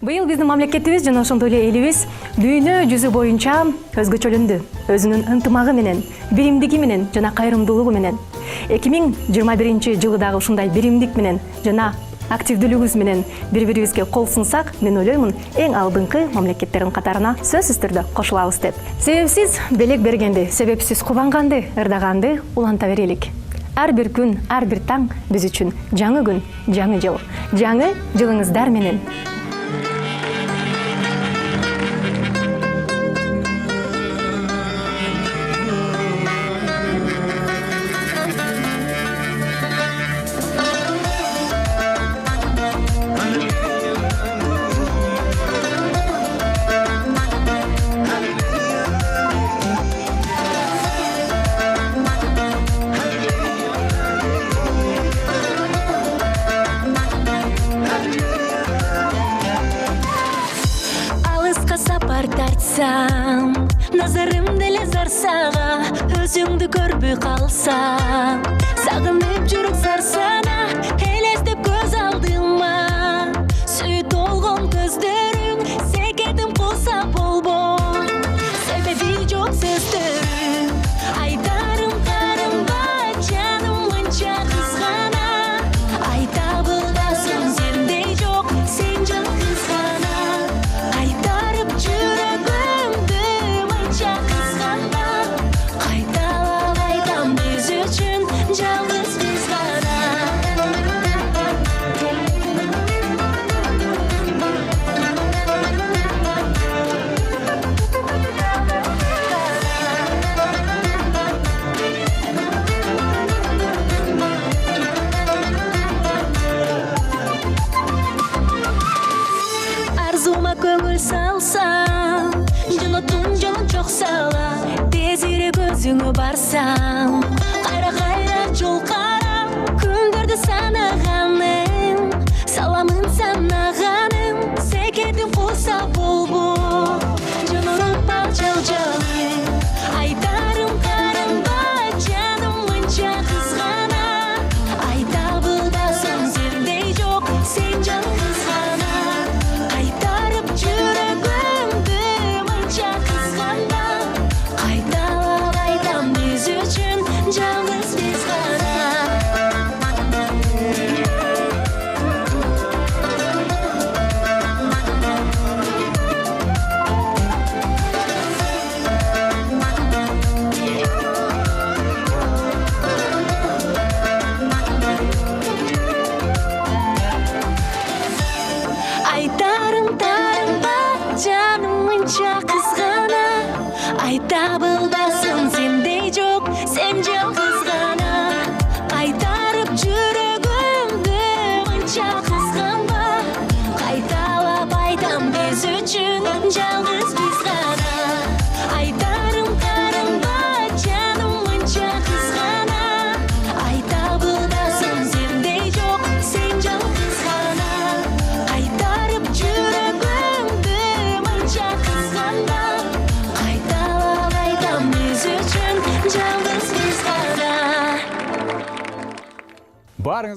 Быйыл биздин мамлекетибиз жана ошондой эле элибиз дүйнө жүзү боюнча өзгөчөлөндү. Өзүнүн ынтымагы менен, биримдиги менен жана кайрымдуулугу менен. 2021 дагы ушундай биримдик менен жана активдүүлүгүбүз менен бири-бирибизге кол сунсак, мен ойлоймун, эң алдыңкы мамлекеттердин катарына сөзсүз түрдө кошулабыз деп. Себепсиз белек бергенди, себепсиз кубанганды, ырдаганды уланта берелик. Ар бир күн, ар бир таң биз үчүн жаңы күн, жаңы жыл. Жаңы жылыңыздар менен. Назарым деле зарсага, өзүңдү көрбөй калсам, сагынып жүрөк сарсана, элестеп көз алдыма, сүйүп толгон көздөрүң, секетим кулса болбойт, себеби жок сөздөрүң, айтарым карымба, жаным мынча кызгана, айтабылдасың сендей жок, сен жалгыз гана, айтарып жүрөгүм. Көңүл салсам, жылытын жолун жок сала, тезирээк өзүңө барсам, кайра жол карап, күндөрдү санаганым, саламын санаганым, секетим кулса болбойт, жонуруп ал жалжалы, айтарым карымба, жаным мынча кызгана, айтабылдасың сендей жок, сен жалгыз гана. Айтабылдасың сендей жок, сен жалгыз гана, кайтарып жүрөгүмдү мынча кызганба, кайталап айтам биз үчүн жалгыз биз гана, айтарым карымба, жаным мынча кызгана, айтабылдасың сендей жок, сен жалгыз гана, кайтарып жүрөгүмдү мынча кызганба. Барыңыздар